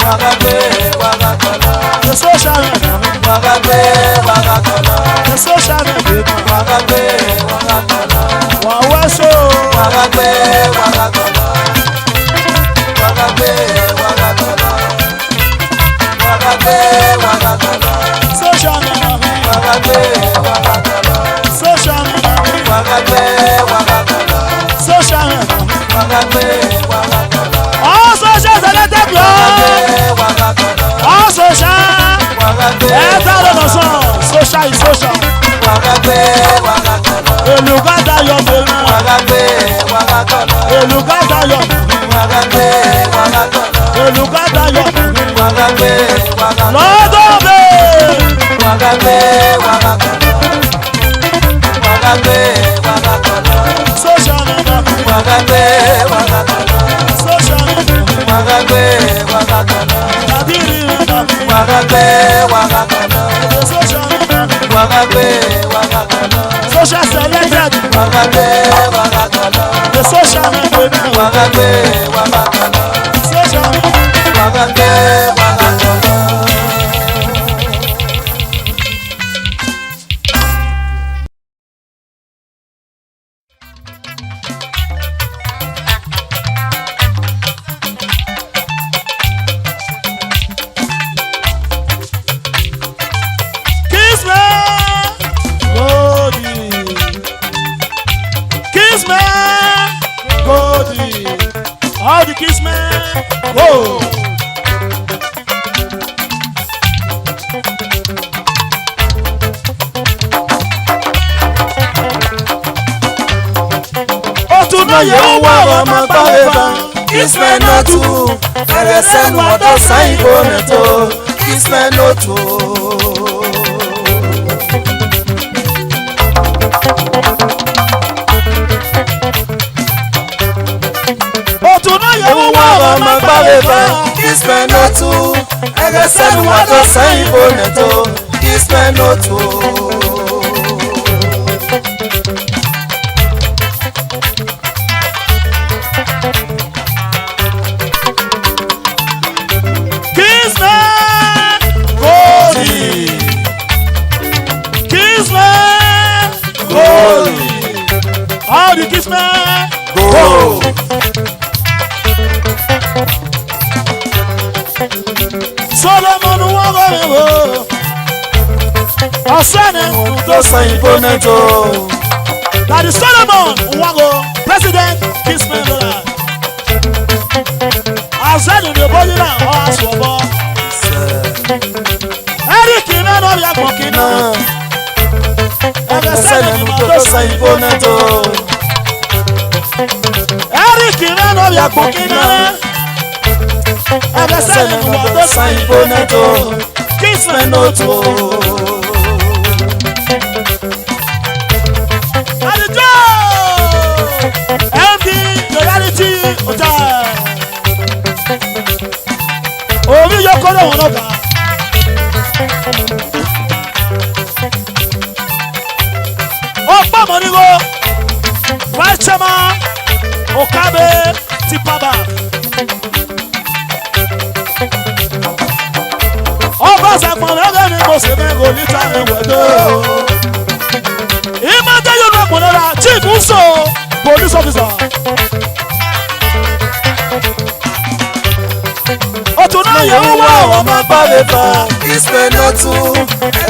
wàgàgbé wàgàkọ̀lọ̀. èso ṣàmì wàgàgbé wàgàkọ̀lọ̀. èso ṣàmì dènà wàgàgbé wàgàkọ̀lọ̀. wàwẹ́sọ wàgàgbé wàgàkọ̀lọ̀. wàgàgbé wàgàkọ̀lọ̀. wàgàgbé wàgàkọ̀lọ̀. èso ṣàmì wàgàgbé wàgàkọ̀lọ̀. èso ṣàmì wàgàgbé wàgàkọ̀lọ̀. èso ṣàmì wàgàgbé wàgàkọ̀lọ̀. ọ̀sọ̀ ṣẹ̀ṣẹ̀lẹ̀ tẹ̀gbọ́ wàgàkọ̀lọ̀. ọ̀sọ̀ ṣá wàgàgbé ẹ̀ẹ́dá lọ́nà sàn social is social wàgàgbé wàgàkọ̀lọ̀. èlùkàtà yọ̀ fèmí wàgàgbé wàgàkọ̀lọ̀. èlùkàtà yọ̀ wàgàgbé wàgàkọ̀lọ̀. èlùkàtà yọ̀ wàgàgbé wàgàkọ̀lọ̀. lọ́dọ̀ bẹ́ẹ̀ wàgàgbé wàgàkọ̀lọ̀. wàgàgbé wàgàkọ̀lọ̀. social media wàgàgbé wàgàkọ̀lọ̀. social media wàgàgbé wàgàkọ̀lọ̀. tàbí ìrìnà wàgàgbé wàgàkọ̀lọ̀. social media wàgàgbé wàgàkọ̀lọ̀. social selected wàgàgbé wàgàkọ̀lọ̀. the social media wàgàgbé wàgàkọ̀lọ̀. social media wàgàgbé wàgàkọ̀lọ̀. kiss me Godi all the kiss me go. Otunoye uwa ọmọ gbọ́wẹ́bá Kisme n'otu ẹrẹsẹ̀ nù ọdọ sáyìn gómìnà Kisme n'otu. Otunoye Uwa ọmọ gbọ́wẹ́bá Kisme n'otu ẹrẹsẹ̀ nù ọdọ sáyìn gómìnà Kisme n'otu. All the kiss me Go. Solomon wọ́n mi wò ọ̀sẹ́ni tó san ìbò nẹ́jọ́. na the Solomon wọ́n go president kiss me lọ́la ọ̀sẹ́ni ní bóyí náà ọ̀ àṣọ̀bọ̀ Eric mẹ́rin ọ̀rẹ́ àgbọ̀n kìnnà ẹ̀rẹ́ sẹ́ni ní mọ̀ tó sain boneto. Eric Nano Yakukina. Agasani Wado Sain boneto. Kiss me noto. Alijo. MD Loyalty Hotel. Omi Yokoro Wonoga. Opa Monigo. Vice Chairman Okabe Tipaba. Ọba sàpọ̀n lọ́gẹ́ ni mo ṣe mẹ́rin olítà ẹ̀wẹ̀dọ́. Ìmọ̀jẹ́ yóò lọ pọ̀n lọ́la chief Uso police officer. Ọ̀tún náà yẹ wọ́n wá àwọn ọmọ Pale fa, kispe notu.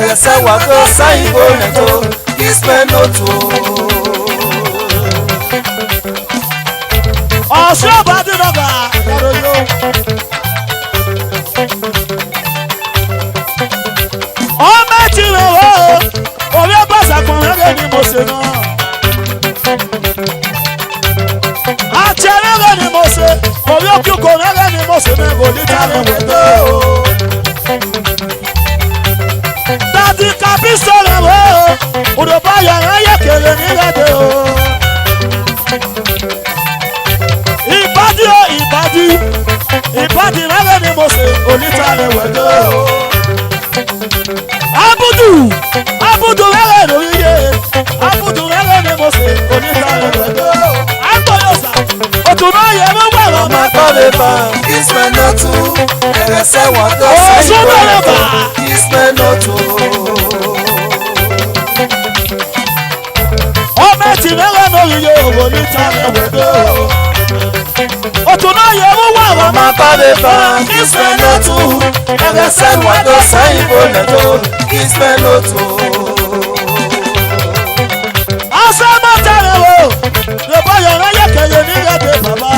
Ese wako sain boneto. Kispe notu. ọ̀ṣun ọba dín lọ́gà ẹ̀rọ yóò. Ọmọ ẹtì rẹ̀ wò ó, orí ọba sàpọ̀n lọ́gẹ́ ni mo ṣe náà. Àti ẹlẹ́gẹ́ ni mo ṣe, orí òkúkọ lọ́gẹ́ ni mo ṣe mẹ́rin olítà ẹ̀wẹ̀dọ́. Dàdí kàbí sọ̀rọ̀ wò ó, òdòbá yàrá yẹ̀kẹ̀rẹ̀ nílẹ̀dẹ̀ o. Ìbàdí o ìbàdí lọ́gẹ́ ni mo ṣe olítà ẹ̀wẹ̀dọ́. Abudu lọ́gẹ́ lórí yé, Abudu lọ́gẹ́ ni mo ṣe olítà ẹ̀wẹ̀dọ́. Àgbọ̀yọ̀sà, òtún náà yẹ mú wà lọ́mọ. Pale fa, kispe notu. Ese wako sain boneto. Kispe notu. Ọmọ ẹtì lọ́gẹ́ lórí yé olítà ẹ̀wẹ̀dọ́. Òtún náà yẹ mú wà lọ́mọ. Pale fa, kispe notu. Ese wako sain boneto. Kispe notu. Ọ̀sẹ̀ mọ́tàrẹ̀ wo, lọ́bọ̀ yàrá yẹ̀kẹ̀rẹ̀ nílẹ̀dẹ̀ bàbá.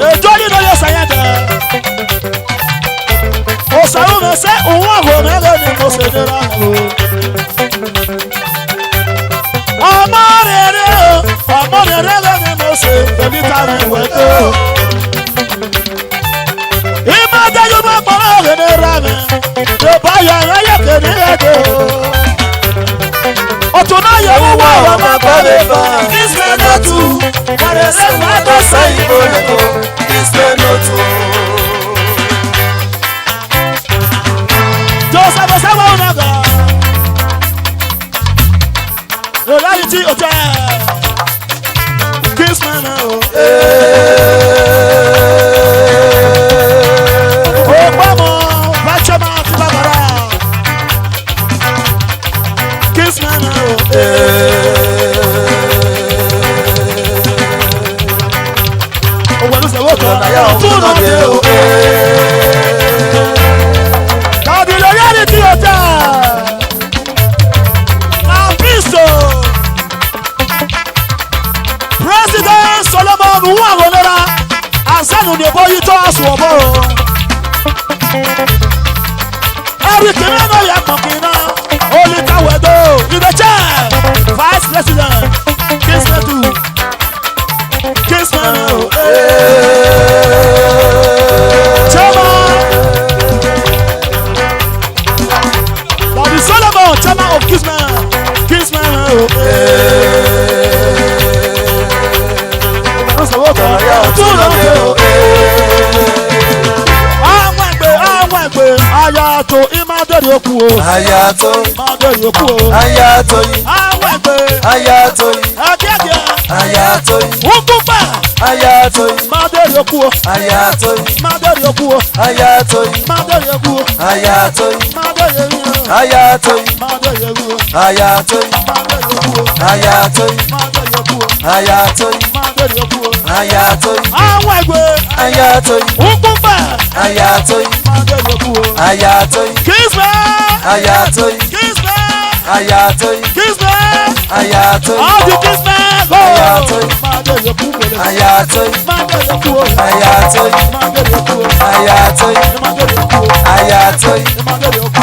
Èjọ́ nínú yóò sẹ́yìn dẹ̀. Òṣèlú mi sẹ́ òun àgọ́ mẹ́rin ni mo ṣe nira o. Ọmọ rere ni mo ṣe pẹ̀lú tàbí ìwẹ̀dọ́. Ìmọ̀dájú máa pọ̀lọ́ rẹ̀ ní ra mi. Lọ́bọ̀ yàrá yẹ̀kẹ̀rẹ̀ nílẹ̀dẹ̀ o. Òtún náà yẹ wọ́n wá ọmọ Pale fa, Kispe notu. ese wako sain boneto. Kispe notu. Joseph Osawa Onaga. Loyalty Hotel. Kingsman o. Obama Bachama ti Babara. Kingsman o. Owelu se wo kan. Tún náà dé o. Kàdí Loyalty Hotel. Abiso. President Solomon Nwagonera. Asanu ni boyi to asu obo. Eric Nano Yakukina. Olita Wedo. You the chair. Vice President. Kingsman 2. Kingsman o. Chairman. Bobby Solomon, chairman of Kingsman. Kingsman o. Tún náà dé o. Àwọn ẹgbẹ́ ayato imadori oku o. Ayato, Imadori oku o. ayato yi, Àwọn ẹgbẹ́ ayato yi, akẹ́kẹ́. ayato yi, Ugbugba. ayato yi, Imadori oku o. ayato yi, Imadori oku o. ayato yi, Imadori oku o. ayato yi, Imadori oku o. ayato yi, Imadori oku o. ayato yi, Imadori oku o. ayato yi, Imadori oku o. ayato yi, Imadori oku o. ayato yi, Àwọn ẹgbẹ́ ayato yi, Ugbugba. ayato yi, Imadori oku o. ayato yi, Kingsman. ayato yi, Kingsman. ayato yi, Kingsman. ayato yi, All the Kingsman go. Ayato. Imadori oku o. ayato yi, Imadori oku o. ayato yi, Imadori oku o. ayato yi, Imadori oku o. ayato yi, Imadori oku o.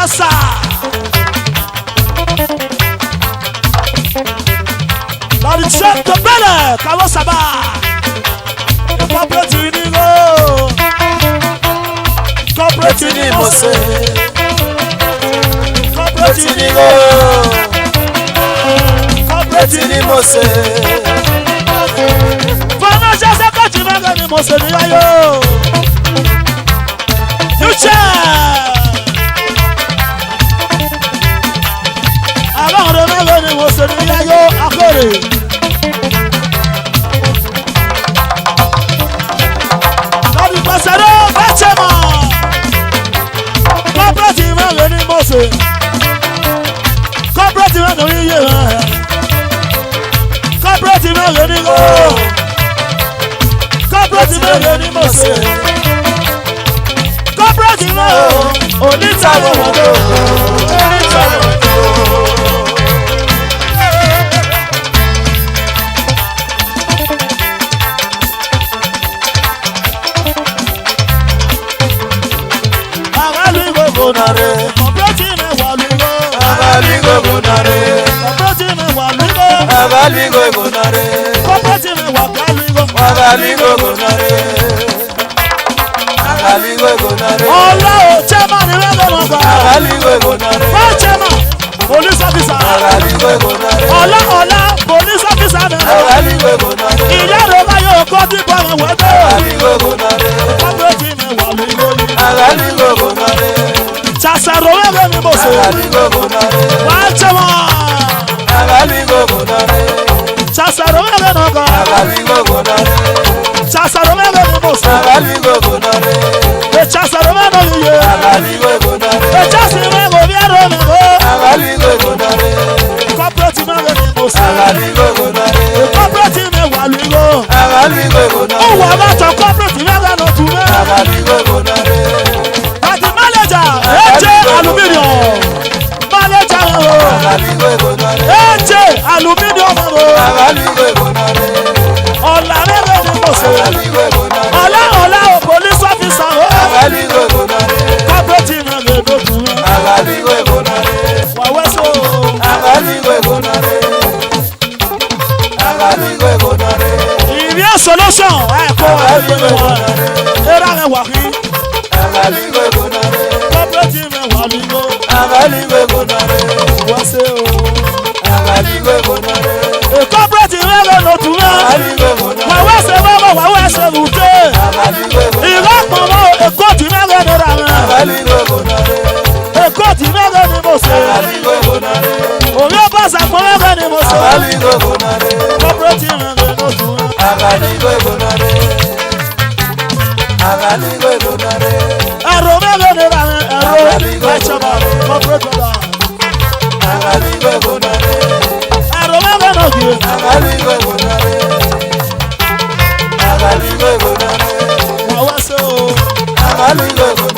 Yasa. Lord check the belly, Kalo Saba. Corporate Unigo. Corporate Unigo. Corporate Unigo. Corporate Unigo. Fana Jose Kachimanga ni Mose ni ayo. You check. Alors le mec ni Mose ni ayo akore. Nadi pasero bachema. Corporate Unigo ni Mose. Corporate Unigo ni ye. Corporate Unigo ni go. Corporate Unigo ni Mose. Corporate Unigo onítàwọn ọdọ onítàwọn ọdọ. Agaligo gonare. Corporate Unigo walugo. Agaligo gonare. Corporate Unigo walugo. Agaligo gonare. Corporate Unigo wagalugo. Agaligo gonare. Agaligo gonare. Ọlá o chairman ni wọ́n gbọ́dọ̀ gbà. Agaligo gonare. Wọ́n chairman police officer. Agaligo gonare. Ọlá police officer ni. Agaligo gonare. Ìyá rẹ̀ bá yóò kọ́ tí bọ́ọ̀lù wẹ́dọ̀. Agaligo gonare. Corporate Unigo walugo. Agaligo gonare. Chasaro wẹ́wẹ́ ni mo sọ. Agaligo gonare. Wọ́n chairman. Agaligo gonare. Chasaro wẹ́wẹ́ náà kọ́. Agaligo gonare. Chasaro wẹ́wẹ́ ni mo sọ. Agaligo gonare. Chasaro wẹ́wẹ́ ni yẹ. Agaligo gonare. Chasi wẹ́wẹ́ bí ẹ̀rọ mi bọ́. Agaligo gonare. Corporate wẹ́wẹ́ ni mo sọ. Agaligo gonare. Corporate Unigo walugo. Agaligo gonare. Ó wà látọ̀ corporate wẹ́wẹ́ náà tún mẹ́. Agaligo gonare. Àti manager Eje aluminium. Manager o. Agaligo gonare. Eje aluminium o. Agaligo gonare. Ọ̀la wẹ́wẹ́ ni mo sọ. Agaligo gonare. Ọ̀la o police officer o. Agaligo gonare. Corporate Unigo ló tún mẹ́. Agaligo gonare. Wàwẹ́ so. Agaligo gonare. Agaligo gonare. Ìrìn solution ẹ̀kọ́ Agaligo gonare. Era rẹ̀ wà kí. Agaligo gonare. Corporate Unigo walugo. Agaligo gonare. Wọ́n ṣe o. Agaligo gonare. Corporate Unigo ló tún mẹ́. Agaligo gonare. Wàwẹ́ ṣe wọ́wọ́ wàwẹ́ ṣe rùté. Agaligo gonare. Ìrọ́pọ̀ mọ́ èkó tí mẹ́rin ní ra rẹ̀. Agaligo gonare. Èkó tí mẹ́rin ni mo ṣe. Agaligo gonare. Òrí ọba ṣàpọ̀ mẹ́rin ni mo ṣe. Agaligo gonare. Corporate Unigo ló tún mẹ́. Agaligo gonare. Agaligo gonare. Ẹ̀rọ mẹ́rin ní ra rẹ̀. Ẹ̀rọ ẹ̀ṣọ́ba corporate dollar. Agaligo gonare. Ẹ̀rọ mẹ́rin náà kì í. Agaligo gonare. Agaligo gonare. Wọ́n wá sí o. Agaligo gonare.